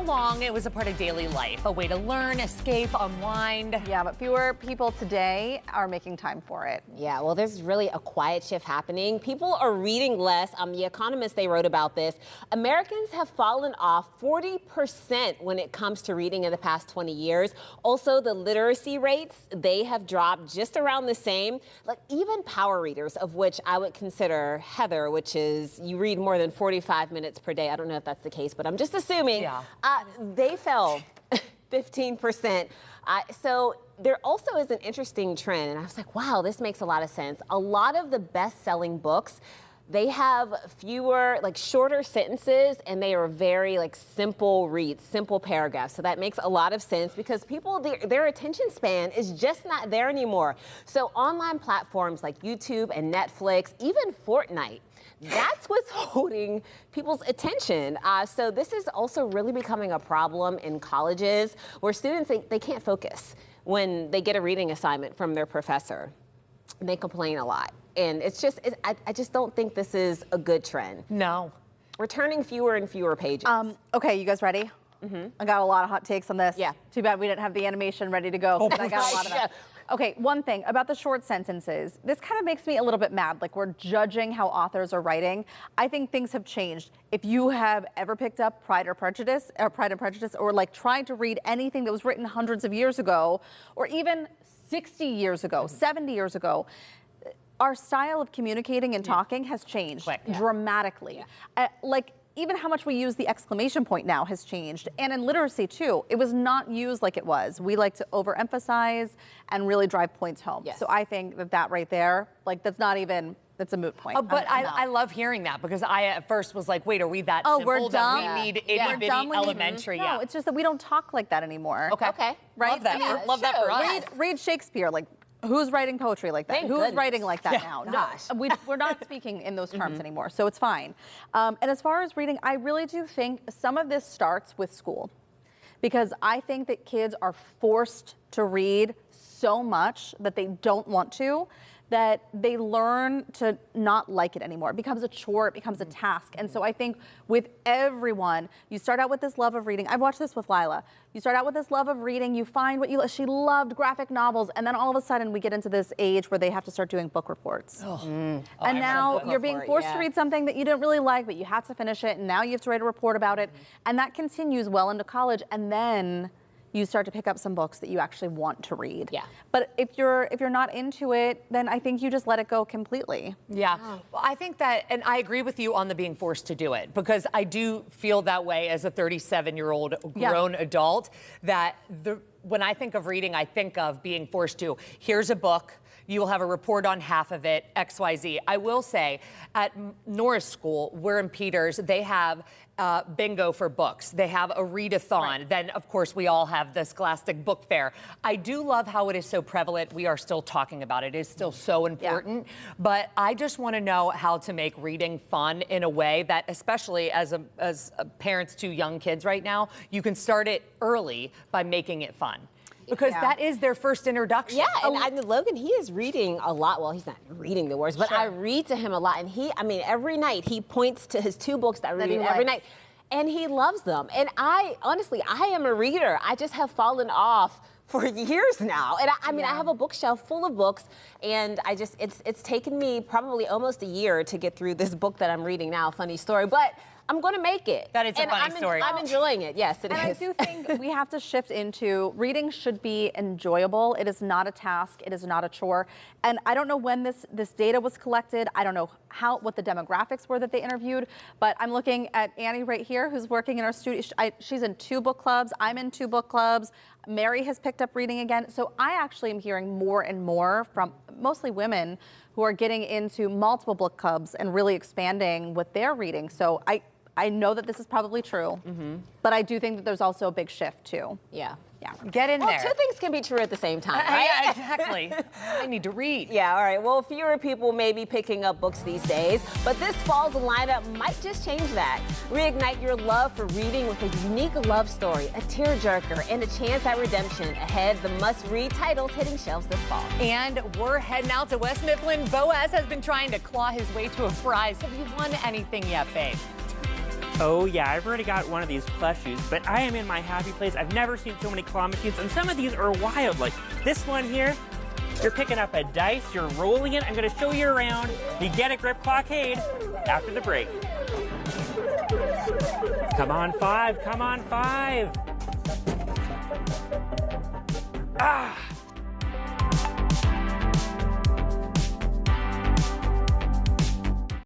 long, it was a part of daily life, a way to learn, escape, unwind. Yeah, but fewer people today are making time for it. Yeah, well, there's really a quiet shift happening. People are reading less. The Economist, they wrote about this. Americans have fallen off 40% when it comes to reading in the past 20 years. Also, the literacy rates, they have dropped just around the same. Like even power readers, of which I would consider Heather, which is you read more than 45 minutes per day. I don't know if that's the case, but I'm just assuming. Yeah. They fell 15%. So there also is an interesting trend, and I was like, wow, this makes a lot of sense. A lot of the best-selling books, they have fewer, like shorter sentences, and they are very like simple reads, simple paragraphs. So that makes a lot of sense because people, their attention span is just not there anymore. So online platforms like YouTube and Netflix, even Fortnite, that's what's holding people's attention. So this is also really becoming a problem in colleges where students, they can't focus when they get a reading assignment from their professor. And they complain a lot. And it's just, I just don't think this is a good trend. No. We're turning fewer and fewer pages. Okay, you guys ready? I got a lot of hot takes on this. Yeah. Too bad we didn't have the animation ready to go. But I got a lot of that. Okay, one thing about the short sentences. This kind of makes me a little bit mad. Like we're judging how authors are writing. I think things have changed. If you have ever picked up Pride and Prejudice, or like tried to read anything that was written hundreds of years ago, or even 60 years ago, 70 years ago, our style of communicating and talking has changed dramatically. Like even how much we use the exclamation point now has changed. And in literacy too, it was not used like it was. We like to overemphasize and really drive points home. Yes. So I think that right there, like that's not even, that's a moot point. But I love hearing that because I at first was like, wait, are we that simple we're dumb? that we need itty-bitty elementary? No, it's just that we don't talk like that anymore. Okay. Right? Love that. I mean, love that for us. Read Shakespeare, like who's writing poetry like that? Thank Who's goodness. writing like that now? Gosh. No, we're not speaking in those terms anymore, so it's fine. And as far as reading, I really do think some of this starts with school because I think that kids are forced to read so much that they don't want to, that they learn to not like it anymore. It becomes a chore, it becomes a task. And so I think with everyone, you start out with this love of reading. I watched this with Lila. You start out with this love of reading, you find what she loved graphic novels, and then all of a sudden we get into this age where they have to start doing book reports. And now you're being forced to read something that you didn't really like, but you have to finish it, and now you have to write a report about it. And that continues well into college, and then you start to pick up some books that you actually want to read. Yeah. But if you're not into it, then I think you just let it go completely. Yeah. Well, I think that, and I agree with you on the being forced to do it because I do feel that way as a 37-year-old grown adult, that when I think of reading, I think of being forced to, here's a book, you will have a report on half of it, XYZ. I will say, at Norris School, we're in Peters, they have bingo for books. They have a readathon. Right. Then, of course, we all have the Scholastic Book Fair. I do love how it is so prevalent. We are still talking about it. It is still so important. But I just want to know how to make reading fun in a way that, especially as parents to young kids right now, you can start it early by making it fun. Because that is their first introduction. Yeah, and Logan, he is reading a lot. Well, he's not reading the words, but I read to him a lot. And every night he points to his 2 books that I read every night. And he loves them. And honestly, I am a reader. I just have fallen off for years now. And I have a bookshelf full of books, and it's taken me probably almost a year to get through this book that I'm reading now, Funny Story. But I'm going to make it. That is a funny story. I'm enjoying it. Yes, it is. And I do think we have to shift into reading should be enjoyable. It is not a task. It is not a chore. And I don't know when this data was collected. I don't know what the demographics were that they interviewed. But I'm looking at Annie right here, who's working in our studio. She's in 2 book clubs. I'm in 2 book clubs. Mary has picked up reading again. So I actually am hearing more and more from mostly women who are getting into multiple book clubs and really expanding what they're reading. So I know that this is probably true, but I do think that there's also a big shift too. Yeah. Get in there. Well, 2 things can be true at the same time, right? Yeah, exactly. I need to read. Yeah, all right. Well, fewer people may be picking up books these days, but this fall's lineup might just change that. Reignite your love for reading with a unique love story, a tearjerker, and a chance at redemption. Ahead, the must-read titles hitting shelves this fall. And we're heading out to West Mifflin. Boaz has been trying to claw his way to a prize. Have you won anything yet, babe? Oh yeah, I've already got one of these plushies, but I am in my happy place. I've never seen so many claw machines, and some of these are wild. Like this one here, you're picking up a dice, you're rolling it. I'm gonna show you around the Get a Grip Clawcade after the break. Come on, 5, come on, 5. Ah!